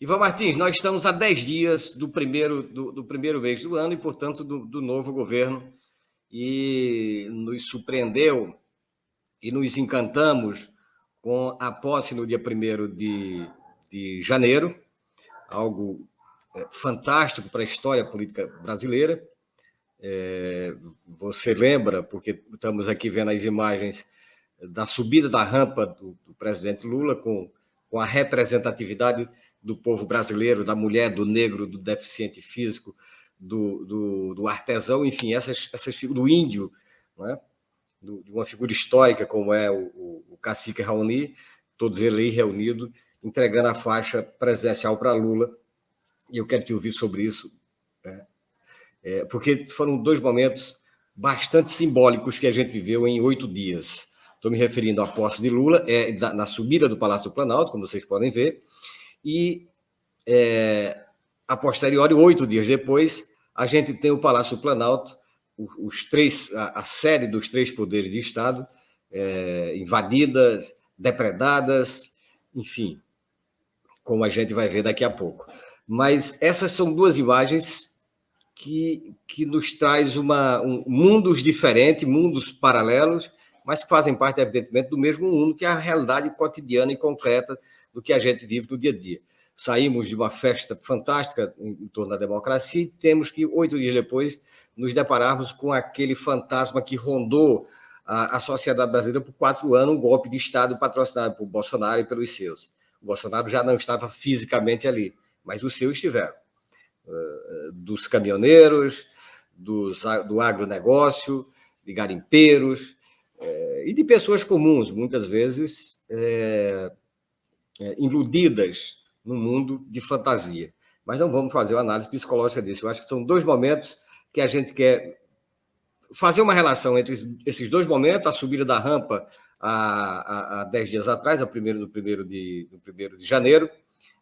Ivan Martins, nós estamos a 10 dias do primeiro mês do ano e, portanto, do novo governo, e nos surpreendeu e nos encantamos com a posse no dia 1º de janeiro, algo fantástico para a história política brasileira. Você lembra, porque estamos aqui vendo as imagens da subida da rampa do presidente Lula com a representatividade do povo brasileiro, da mulher, do negro, do deficiente físico, do artesão, enfim, essas figuras, do índio, não é? De uma figura histórica como é o cacique Raoni, todos eles aí reunidos, entregando a faixa presidencial para Lula. E eu quero te ouvir sobre isso, né? Porque foram 2 momentos bastante simbólicos que a gente viveu em 8 dias. Estou me referindo à posse de Lula, na subida do Palácio do Planalto, como vocês podem ver, e a posteriori, 8 dias depois, a gente tem o Palácio do Planalto, a sede dos 3 poderes de Estado, invadidas, depredadas, enfim, como a gente vai ver daqui a pouco. Mas essas são 2 imagens que nos traz mundos diferentes, mundos paralelos, mas que fazem parte, evidentemente, do mesmo mundo, que é a realidade cotidiana e concreta do que a gente vive no dia a dia. Saímos de uma festa fantástica em torno da democracia e temos que, 8 dias depois, nos depararmos com aquele fantasma que rondou a sociedade brasileira por 4 anos, um golpe de Estado patrocinado por Bolsonaro e pelos seus. O Bolsonaro já não estava fisicamente ali, mas os seus estiveram. Dos caminhoneiros, do agronegócio, de garimpeiros, e de pessoas comuns, muitas vezes iludidas no mundo de fantasia. Mas não vamos fazer uma análise psicológica disso. Eu acho que são 2 momentos que a gente quer fazer uma relação entre esses 2 momentos, a subida da rampa há 10 dias atrás, no 1º de janeiro,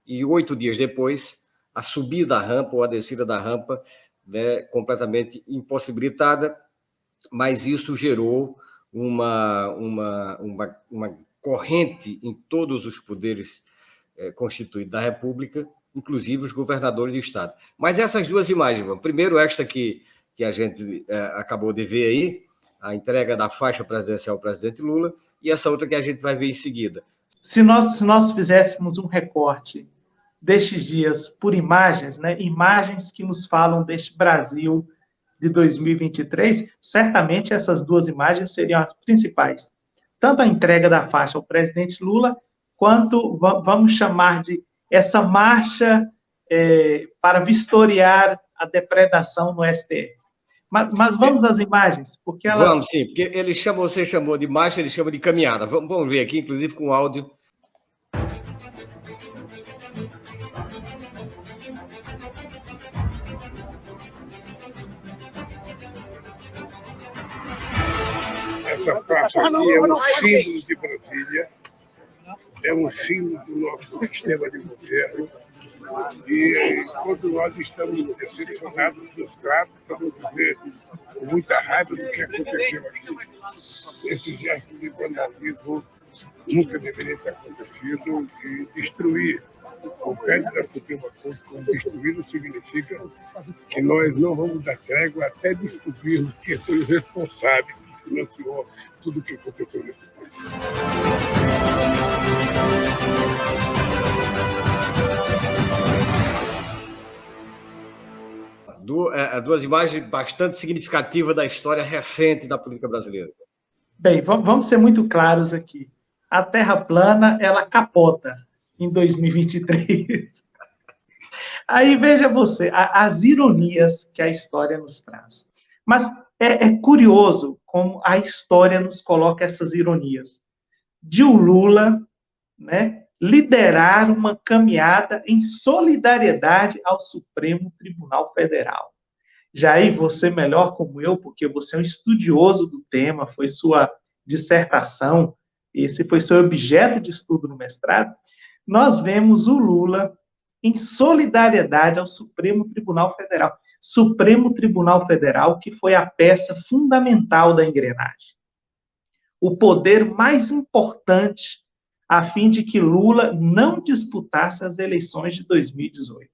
e 8 dias depois, a subida da rampa ou a descida da rampa, né, completamente impossibilitada, mas isso gerou uma corrente em todos os poderes constituídos da República, inclusive os governadores de Estado. Mas essas 2 imagens, primeiro esta que a gente acabou de ver aí, a entrega da faixa presidencial ao presidente Lula, e essa outra que a gente vai ver em seguida. Se nós fizéssemos um recorte destes dias por imagens, né, imagens que nos falam deste Brasil de 2023, certamente essas 2 imagens seriam as principais. Tanto a entrega da faixa ao presidente Lula, quanto, vamos chamar de, essa marcha para vistoriar a depredação no STF. Mas vamos às imagens, porque elas... Vamos, sim, porque você chamou de marcha, ele chama de caminhada. Vamos ver aqui, inclusive com áudio. Essa praça aqui é um símbolo de Brasília, é um símbolo do nosso sistema de governo, e todos nós estamos decepcionados, frustrados, para não dizer com muita raiva do que aconteceu aqui. Esse gesto de vandalismo nunca deveria ter acontecido, e destruir o prédio da Suprema Corte como destruído significa que nós não vamos dar trégua até descobrirmos quem foi o responsável que financiou tudo o que aconteceu nesse país. Duas imagens bastante significativas da história recente da política brasileira. Bem, vamos ser muito claros aqui. A Terra plana, ela capota em 2023. Aí veja você, as ironias que a história nos traz. Mas é curioso como a história nos coloca essas ironias. De o Lula, né, liderar uma caminhada em solidariedade ao Supremo Tribunal Federal. Jair, você melhor como eu, porque você é um estudioso do tema, foi sua dissertação, esse foi seu objeto de estudo no mestrado, nós vemos o Lula em solidariedade ao Supremo Tribunal Federal. Supremo Tribunal Federal, que foi a peça fundamental da engrenagem. O poder mais importante a fim de que Lula não disputasse as eleições de 2018.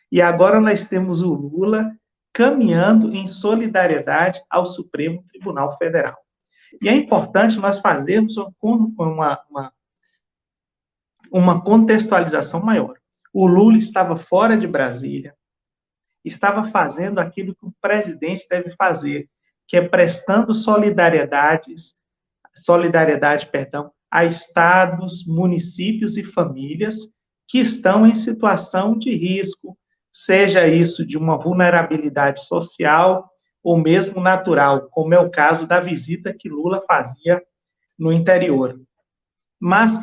E agora nós temos o Lula caminhando em solidariedade ao Supremo Tribunal Federal. E é importante nós fazermos uma contextualização maior. O Lula estava fora de Brasília, estava fazendo aquilo que o presidente deve fazer, que é prestando solidariedade, a estados, municípios e famílias que estão em situação de risco, seja isso de uma vulnerabilidade social ou mesmo natural, como é o caso da visita que Lula fazia no interior. Mas,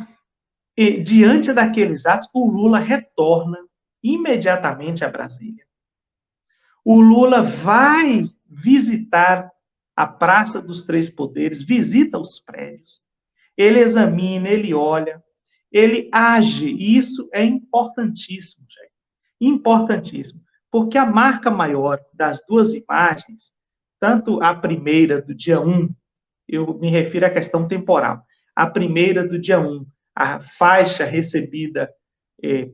diante daqueles atos, o Lula retorna imediatamente a Brasília. O Lula vai visitar a Praça dos Três Poderes, visita os prédios, ele examina, ele olha, ele age, e isso é importantíssimo, gente. Importantíssimo, porque a marca maior das duas imagens, tanto a primeira do dia 1, eu me refiro à questão temporal, a primeira do dia 1, a faixa recebida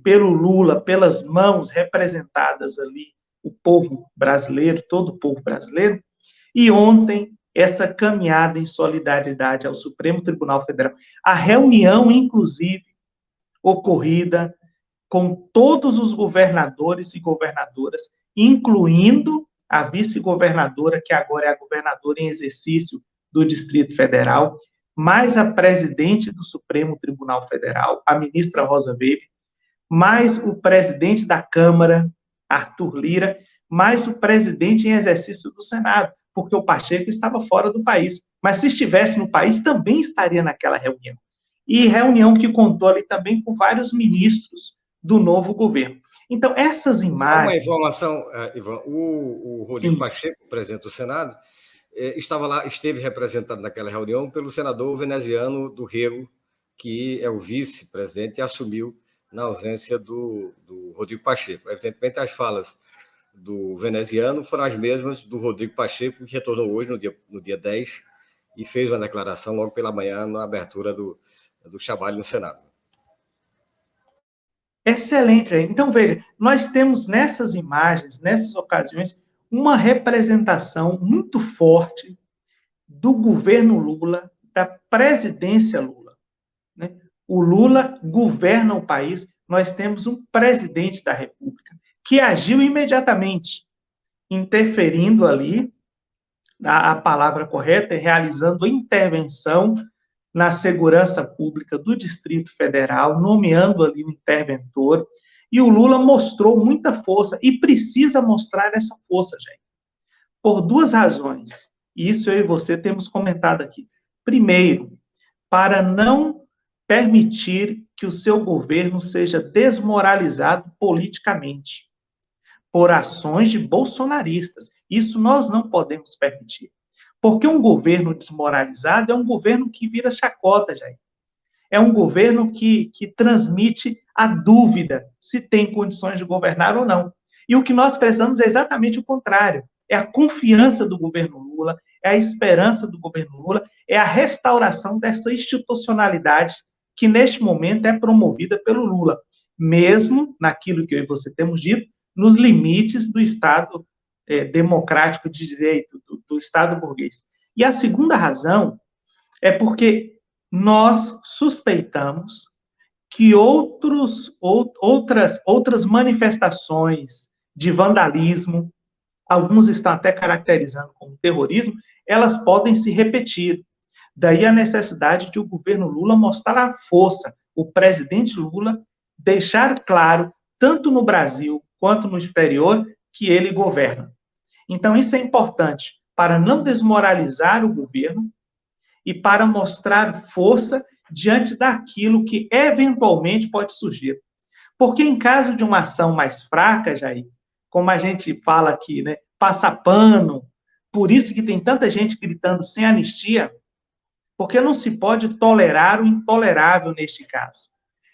pelo Lula, pelas mãos representadas ali, o povo brasileiro, todo o povo brasileiro, e ontem essa caminhada em solidariedade ao Supremo Tribunal Federal, a reunião, inclusive, ocorrida com todos os governadores e governadoras, incluindo a vice-governadora, que agora é a governadora em exercício do Distrito Federal, mais a presidente do Supremo Tribunal Federal, a ministra Rosa Weber, mais o presidente da Câmara, Arthur Lira, mais o presidente em exercício do Senado, porque o Pacheco estava fora do país. Mas se estivesse no país, também estaria naquela reunião. E reunião que contou ali também com vários ministros do novo governo. Então, essas imagens... Só uma informação, Ivan. O Rodrigo Pacheco, presidente do Senado, esteve representado naquela reunião pelo senador veneziano do Rego, que é o vice-presidente e assumiu na ausência do Rodrigo Pacheco. Evidentemente, as falas do veneziano foram as mesmas do Rodrigo Pacheco, que retornou hoje, no dia 10, e fez uma declaração logo pela manhã na abertura do trabalho no Senado. Excelente. Então, veja, nós temos nessas imagens, nessas ocasiões, uma representação muito forte do governo Lula, da presidência Lula. Né? O Lula governa o país, nós temos um presidente da República que agiu imediatamente, interferindo ali, a palavra correta é realizando intervenção na segurança pública do Distrito Federal, nomeando ali o interventor, e o Lula mostrou muita força, e precisa mostrar essa força, gente, por duas razões, e isso eu e você temos comentado aqui. Primeiro, para não permitir que o seu governo seja desmoralizado politicamente por ações de bolsonaristas. Isso nós não podemos permitir. Porque um governo desmoralizado é um governo que vira chacota, Jair. É um governo que transmite a dúvida se tem condições de governar ou não. E o que nós precisamos é exatamente o contrário. É a confiança do governo Lula, é a esperança do governo Lula, é a restauração dessa institucionalidade que, neste momento, é promovida pelo Lula. Mesmo naquilo que eu e você temos dito, nos limites do Estado democrático de direito, do Estado burguês. E a segunda razão é porque nós suspeitamos que outras manifestações de vandalismo, alguns estão até caracterizando como terrorismo, elas podem se repetir. Daí a necessidade de o governo Lula mostrar a força, o presidente Lula deixar claro, tanto no Brasil quanto no exterior, que ele governa. Então, isso é importante para não desmoralizar o governo e para mostrar força diante daquilo que eventualmente pode surgir. Porque em caso de uma ação mais fraca, Jair, como a gente fala aqui, né, passa pano, por isso que tem tanta gente gritando sem anistia, porque não se pode tolerar o intolerável neste caso.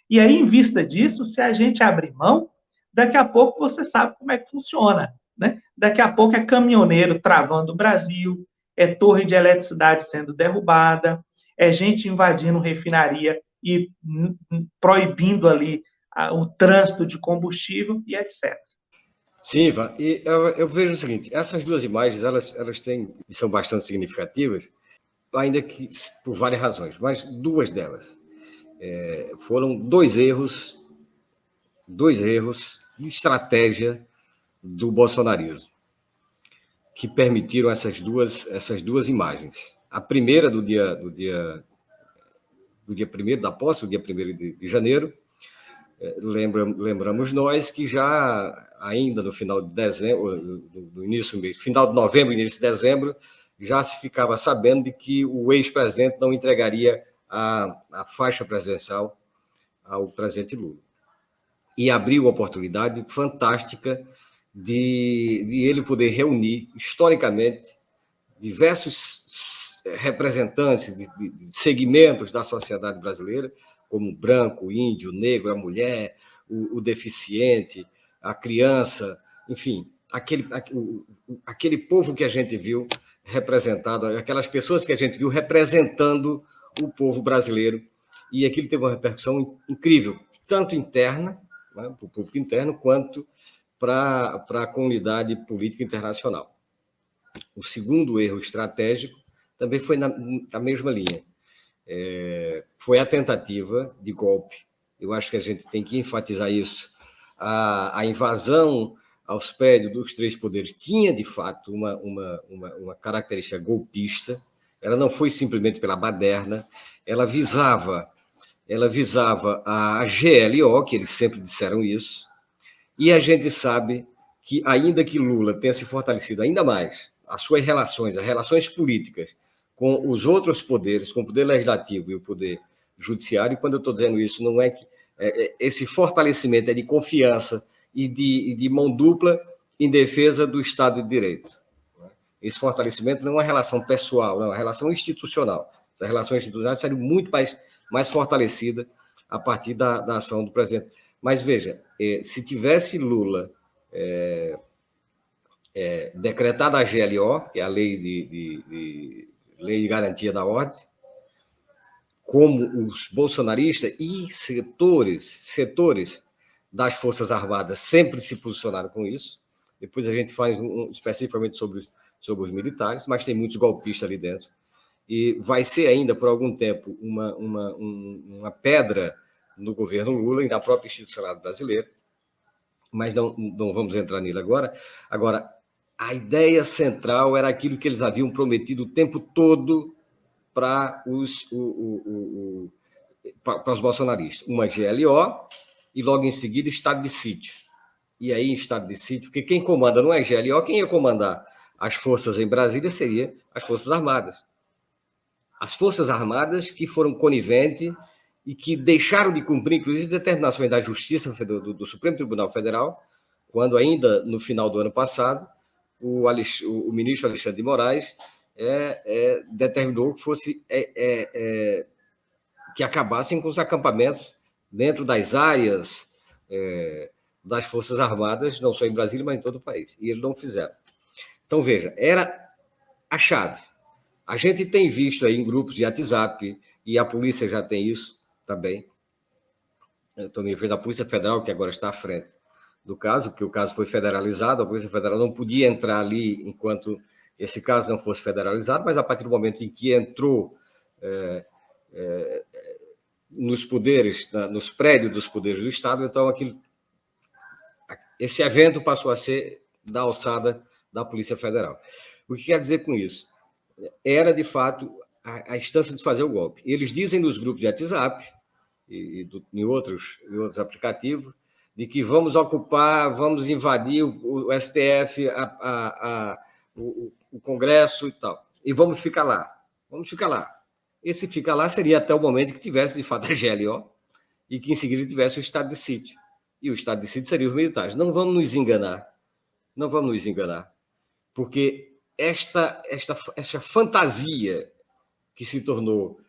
E aí, em vista disso, se a gente abrir mão, daqui a pouco você sabe como é que funciona. Né? Daqui a pouco é caminhoneiro travando o Brasil, é torre de eletricidade sendo derrubada, é gente invadindo refinaria e proibindo ali o trânsito de combustível e etc. Sim, Ivan, e eu vejo o seguinte, essas duas imagens, elas têm, e são bastante significativas, ainda que por várias razões, mas duas delas foram dois erros de estratégia do bolsonarismo, que permitiram essas duas imagens. A primeira do dia 1º da posse, o dia 1º de janeiro, lembramos nós que já ainda no final de dezembro, no início, final de novembro, início de dezembro, já se ficava sabendo de que o ex-presidente não entregaria a faixa presidencial ao presidente Lula. E abriu a oportunidade fantástica de ele poder reunir, historicamente, diversos representantes de segmentos da sociedade brasileira, como o branco, o índio, o negro, a mulher, o deficiente, a criança, enfim, aquele povo que a gente viu representado, aquelas pessoas que a gente viu representando o povo brasileiro, e aquilo teve uma repercussão incrível, tanto interna, né, para o público interno, quanto para a comunidade política internacional. O segundo erro estratégico também foi na mesma linha. Foi a tentativa de golpe. Eu acho que a gente tem que enfatizar isso. A invasão aos prédios dos três poderes tinha, de fato, uma característica golpista. Ela não foi simplesmente pela baderna, ela visava a GLO, que eles sempre disseram isso, e a gente sabe que, ainda que Lula tenha se fortalecido ainda mais, as relações políticas com os outros poderes, com o poder legislativo e o poder judiciário, e quando eu estou dizendo isso, não é que esse fortalecimento é de confiança e de mão dupla em defesa do Estado de Direito. Esse fortalecimento não é uma relação pessoal, não é uma relação institucional. Essa relação institucional seria muito mais fortalecida a partir da ação do presidente. Mas, veja, se tivesse Lula decretado a GLO, que é a Lei de Garantia da Ordem, como os bolsonaristas e setores das Forças Armadas sempre se posicionaram com isso. Depois a gente faz especificamente sobre os militares, mas tem muitos golpistas ali dentro. E vai ser ainda, por algum tempo, uma pedra no governo Lula e na própria institucionalidade brasileira, mas não vamos entrar nele agora. Agora, a ideia central era aquilo que eles haviam prometido o tempo todo para os bolsonaristas. Uma GLO e, logo em seguida, estado de sítio. E aí, em estado de sítio, porque quem comanda não é GLO, quem ia comandar as forças em Brasília seria as Forças Armadas. As Forças Armadas que foram coniventes e que deixaram de cumprir, inclusive, determinações da Justiça do Supremo Tribunal Federal, quando ainda no final do ano passado, o ministro Alexandre de Moraes determinou que que acabassem com os acampamentos dentro das áreas das Forças Armadas, não só em Brasília, mas em todo o país. E eles não fizeram. Então, veja, era a chave. A gente tem visto aí em grupos de WhatsApp, e a polícia já tem isso também. Estou me referindo à Polícia Federal, que agora está à frente do caso, porque o caso foi federalizado, a Polícia Federal não podia entrar ali enquanto esse caso não fosse federalizado, mas a partir do momento em que entrou nos prédios dos poderes do Estado, então esse evento passou a ser da alçada da Polícia Federal. O que quer dizer com isso? Era, de fato, a instância de fazer o golpe. Eles dizem nos grupos de WhatsApp e em outros aplicativos de que vamos ocupar, vamos invadir o STF, o Congresso e tal, e vamos ficar lá. Esse ficar lá seria até o momento que tivesse, de fato, a GLO e que, em seguida, tivesse o estado de sítio. E o estado de sítio seria os militares. Não vamos nos enganar, porque esta fantasia que se tornou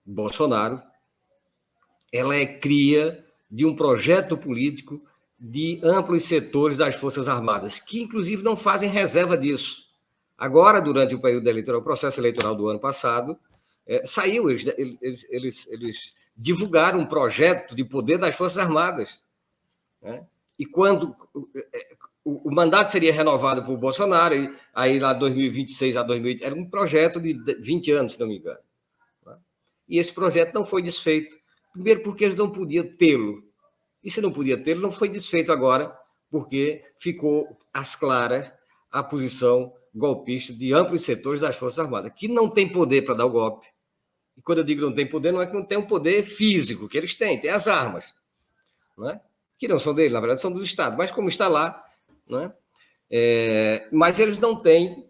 Bolsonaro, ela é cria de um projeto político de amplos setores das Forças Armadas, que, inclusive, não fazem reserva disso. Agora, durante o período eleitoral, o processo eleitoral do ano passado, saiu, eles divulgaram um projeto de poder das Forças Armadas, né? E quando o mandato seria renovado por Bolsonaro, aí lá 2026 a 2020, era um projeto de 20 anos, se não me engano. Né? E esse projeto não foi desfeito, primeiro porque eles não podiam tê-lo. E se não podia tê-lo, não foi desfeito agora, porque ficou às claras a posição golpista de amplos setores das Forças Armadas, que não tem poder para dar o golpe. E quando eu digo não tem poder, não é que não tem um poder físico, que eles têm as armas, não é? Que não são deles, na verdade são do Estado, mas como está lá, não é? Mas eles não têm,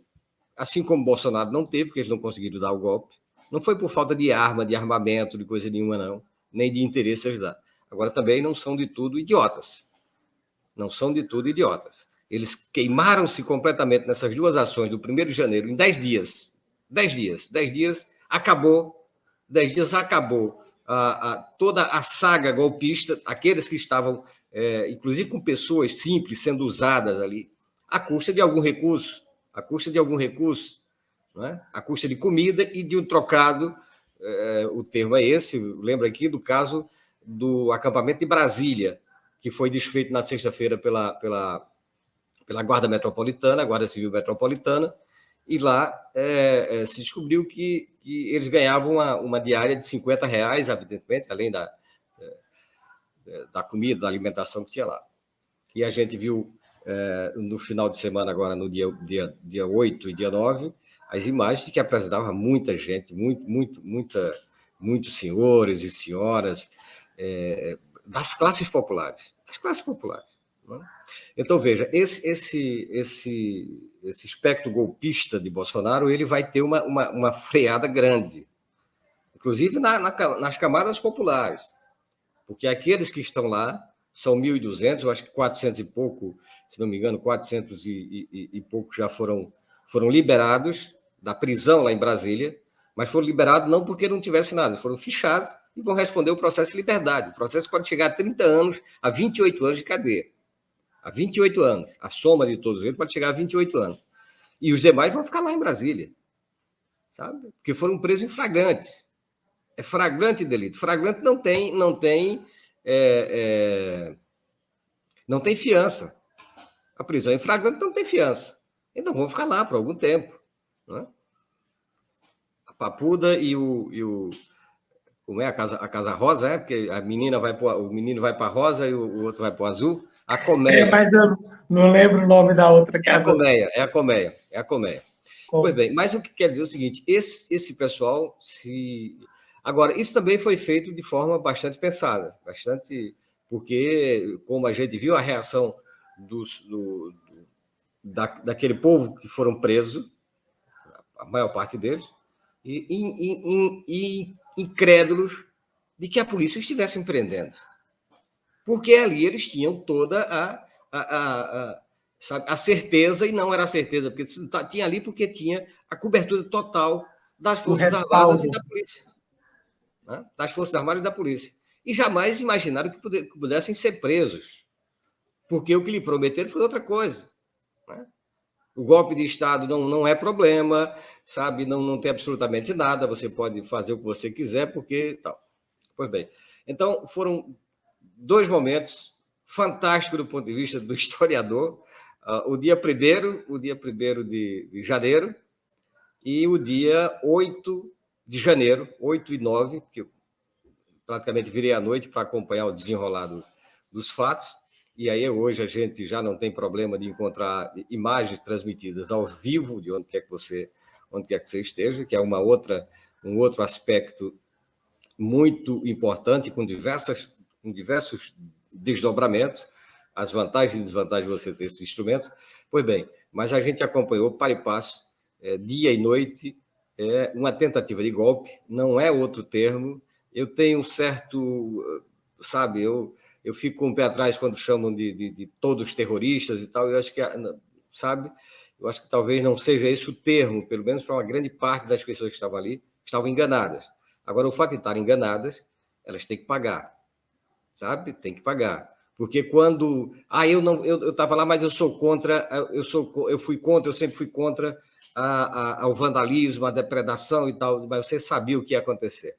assim como Bolsonaro não teve, porque eles não conseguiram dar o golpe, não foi por falta de arma, de armamento, de coisa nenhuma, não, nem de interesse eles dar. Agora também não são de tudo idiotas. Não são de tudo idiotas. Eles queimaram-se completamente nessas duas ações do 1º de janeiro, em 10 dias. 10 dias. 10 dias acabou. 10 dias acabou toda a saga golpista, aqueles que estavam, inclusive com pessoas simples sendo usadas ali, à custa de algum recurso, não é? À custa de comida e de um trocado, o termo é esse, lembra aqui do caso do acampamento de Brasília, que foi desfeito na sexta-feira pela Guarda Metropolitana, a Guarda Civil Metropolitana, e lá se descobriu que eles ganhavam uma diária de R$50, evidentemente, além da comida, da alimentação que tinha lá. E a gente viu no final de semana, agora no dia 8 e dia 9, as imagens que apresentavam muita gente, muitos senhores e senhoras das classes populares. Né? Então, veja, esse espectro golpista de Bolsonaro, ele vai ter uma freada grande, inclusive nas camadas populares, porque aqueles que estão lá são 1.200, eu acho que 400 e pouco, se não me engano, 400 e pouco já foram liberados da prisão lá em Brasília, mas foram liberados não porque não tivesse nada, foram fichados e vão responder o processo de liberdade. O processo pode chegar a 30 anos, a 28 anos de cadeia. A 28 anos. A soma de todos eles pode chegar a 28 anos. E os demais vão ficar lá em Brasília, sabe? Porque foram presos em flagrante. É flagrante delito. Flagrante não tem fiança. A prisão em flagrante não tem fiança. Então vão ficar lá por algum tempo. Não é? A Papuda e o como é a casa rosa, porque a menina o menino vai para a rosa e o outro vai para o azul. A colmeia. Mas eu não lembro o nome da outra casa. É a colmeia. Pois bem, mas o que quer dizer é o seguinte, esse pessoal Agora, isso também foi feito de forma bastante pensada, porque, como a gente viu, a reação daquele povo que foram presos, a maior parte deles, e incrédulos de que a polícia estivesse prendendo. Porque ali eles tinham toda a certeza, e não era a certeza, porque tinha ali porque tinha a cobertura total das Forças Armadas e da polícia. Né? Das Forças Armadas e da polícia. E jamais imaginaram que pudessem ser presos, porque o que lhe prometeram foi outra coisa. Né? O golpe de Estado não é problema, sabe? Não tem absolutamente nada, você pode fazer o que você quiser, porque tal. Pois bem, então foram 2 momentos fantásticos do ponto de vista do historiador, o dia 1º de janeiro e o dia 8 de janeiro, 8 e 9, que eu praticamente virei à noite para acompanhar o desenrolar dos fatos, e aí hoje a gente já não tem problema de encontrar imagens transmitidas ao vivo de onde quer que você esteja, que é um outro aspecto muito importante, com diversos desdobramentos, as vantagens e desvantagens de você ter esses instrumentos. Pois bem, mas a gente acompanhou para e passo, dia e noite, uma tentativa de golpe, não é outro termo. Eu tenho um certo, sabe, eu fico com o pé atrás quando chamam de todos terroristas e tal, eu acho que, sabe, eu acho que talvez não seja esse o termo, pelo menos para uma grande parte das pessoas que estavam ali, estavam enganadas. Agora, o fato de estarem enganadas, elas têm que pagar, sabe? Tem que pagar. Porque quando... eu estava lá, mas eu sou contra, eu sempre fui contra ao vandalismo, à depredação e tal, mas você sabia o que ia acontecer.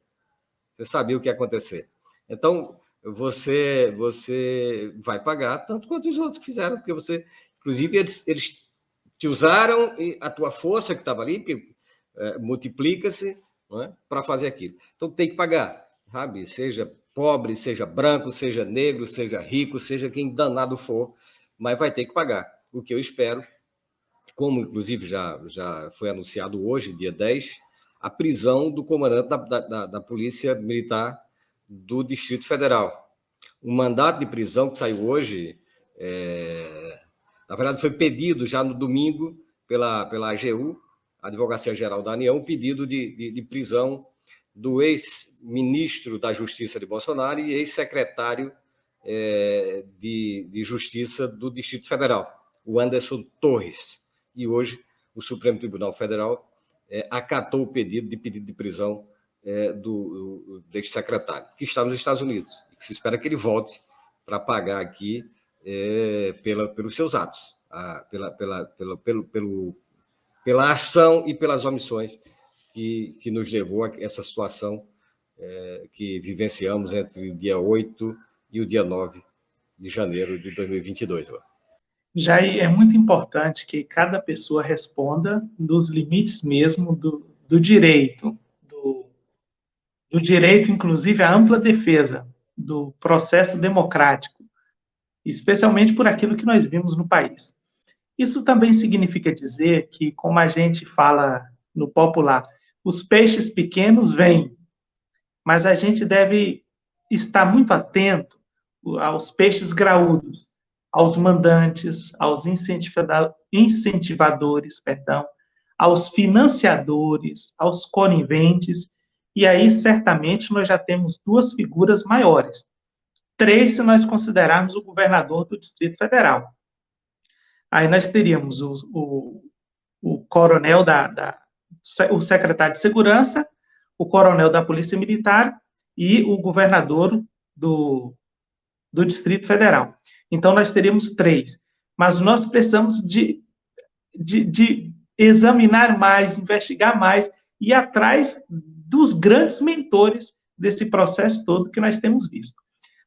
Você sabia o que ia acontecer. Então, você vai pagar tanto quanto os outros que fizeram, porque você, inclusive, eles te usaram e a tua força que estava ali, que multiplica-se, para fazer aquilo. Então, tem que pagar, sabe? Seja pobre, seja branco, seja negro, seja rico, seja quem danado for, mas vai ter que pagar. O que eu espero, como inclusive já foi anunciado hoje, dia 10, a prisão do comandante da Polícia Militar do Distrito Federal. O mandato de prisão que saiu hoje, na verdade, foi pedido já no domingo pela AGU, Advocacia Geral da União, um pedido de prisão do ex-ministro da Justiça de Bolsonaro e ex-secretário de Justiça do Distrito Federal, o Anderson Torres. E hoje o Supremo Tribunal Federal acatou o pedido de prisão deste secretário, que está nos Estados Unidos, e que se espera que ele volte para pagar aqui pelos seus atos, pela ação e pelas omissões que nos levou a essa situação que vivenciamos entre o dia 8 e o dia 9 de janeiro de 2022. Jair, é muito importante que cada pessoa responda nos limites mesmo do direito, do direito, inclusive, à ampla defesa do processo democrático, especialmente por aquilo que nós vimos no país. Isso também significa dizer que, como a gente fala no popular, os peixes pequenos vêm, mas a gente deve estar muito atento aos peixes graúdos, aos mandantes, aos incentivadores, aos financiadores, aos coniventes, e aí, certamente, nós já temos duas figuras maiores. 3, se nós considerarmos o governador do Distrito Federal. Aí nós teríamos o coronel o secretário de Segurança, o coronel da Polícia Militar e o governador do Distrito Federal. Então, nós teríamos 3. Mas nós precisamos de examinar mais, investigar mais, e ir atrás dos grandes mentores desse processo todo que nós temos visto.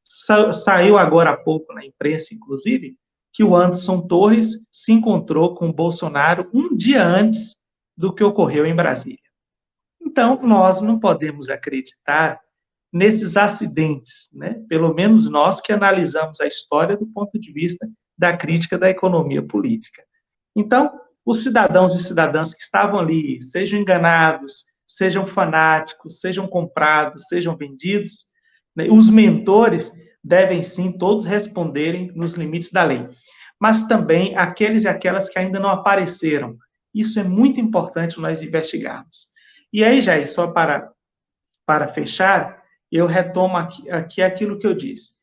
Saiu agora há pouco na imprensa, inclusive, que o Anderson Torres se encontrou com o Bolsonaro um dia antes do que ocorreu em Brasília. Então, nós não podemos acreditar nesses acidentes, né? Pelo menos nós que analisamos a história do ponto de vista da crítica da economia política. Então, os cidadãos e cidadãs que estavam ali, sejam enganados, sejam fanáticos, sejam comprados, sejam vendidos, né? Os mentores devem sim todos responderem nos limites da lei. Mas também aqueles e aquelas que ainda não apareceram. Isso é muito importante nós investigarmos. E aí, Jair, só para fechar, eu retomo aqui aquilo que eu disse.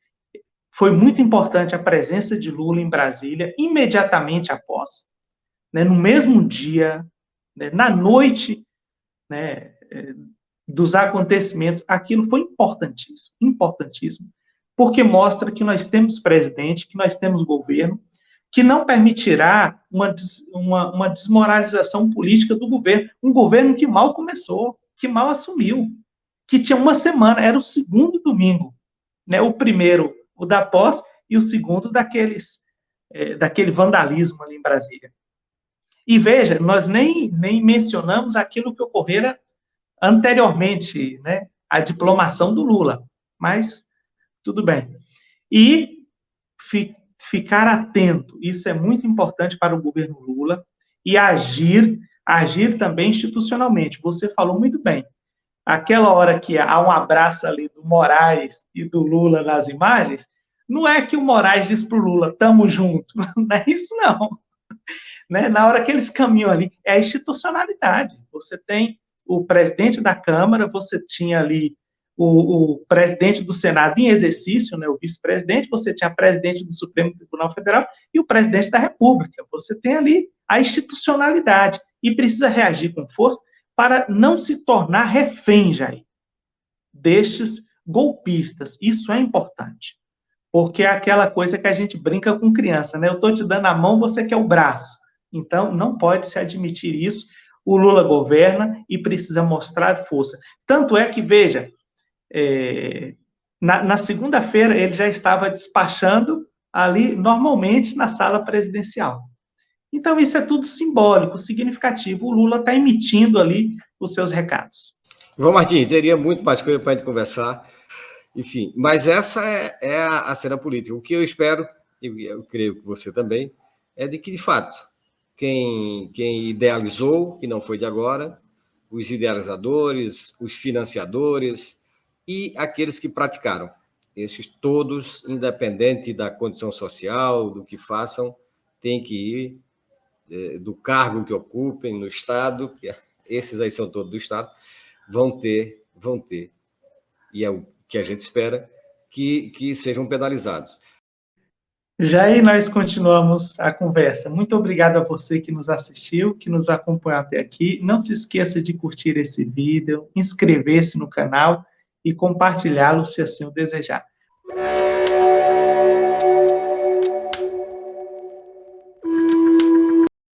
Foi muito importante a presença de Lula em Brasília, imediatamente após, né, no mesmo dia, né, na noite, né, dos acontecimentos. Aquilo foi importantíssimo, importantíssimo, porque mostra que nós temos presidente, que nós temos governo, que não permitirá uma desmoralização política do governo, um governo que mal começou, que mal assumiu, que tinha uma semana, era o segundo domingo, né? O primeiro, o da posse, e o segundo daquele vandalismo ali em Brasília. E veja, nós nem mencionamos aquilo que ocorrera anteriormente, né? A diplomação do Lula, mas tudo bem. E ficar atento, isso é muito importante para o governo Lula, e agir também institucionalmente. Você falou muito bem. Aquela hora que há um abraço ali do Moraes e do Lula nas imagens, não é que o Moraes diz para o Lula, tamo junto, não é isso não. Né? Na hora que eles caminham ali, é a institucionalidade. Você tem o presidente da Câmara, você tinha ali o presidente do Senado em exercício, né, o vice-presidente, você tinha a presidente do Supremo Tribunal Federal e o presidente da República. Você tem ali a institucionalidade e precisa reagir com força para não se tornar refém, Jair, destes golpistas. Isso é importante, porque é aquela coisa que a gente brinca com criança, né? Eu estou te dando a mão, você quer o braço. Então, não pode se admitir isso, o Lula governa e precisa mostrar força. Tanto é que, veja, na segunda-feira ele já estava despachando ali, normalmente, na sala presidencial. Então, isso é tudo simbólico, significativo. O Lula está emitindo ali os seus recados. João Martins, teria muito mais coisa para a gente conversar, enfim, mas essa é a cena política. O que eu espero, e eu creio que você também, é de que, de fato, quem idealizou, que não foi de agora, os idealizadores, os financiadores e aqueles que praticaram, esses todos, independente da condição social, do que façam, têm que ir do cargo que ocupem no Estado, que esses aí são todos do Estado, vão ter, e é o que a gente espera, que sejam penalizados. Jair, nós continuamos a conversa. Muito obrigado a você que nos assistiu, que nos acompanhou até aqui. Não se esqueça de curtir esse vídeo, inscrever-se no canal e compartilhá-lo se assim o desejar.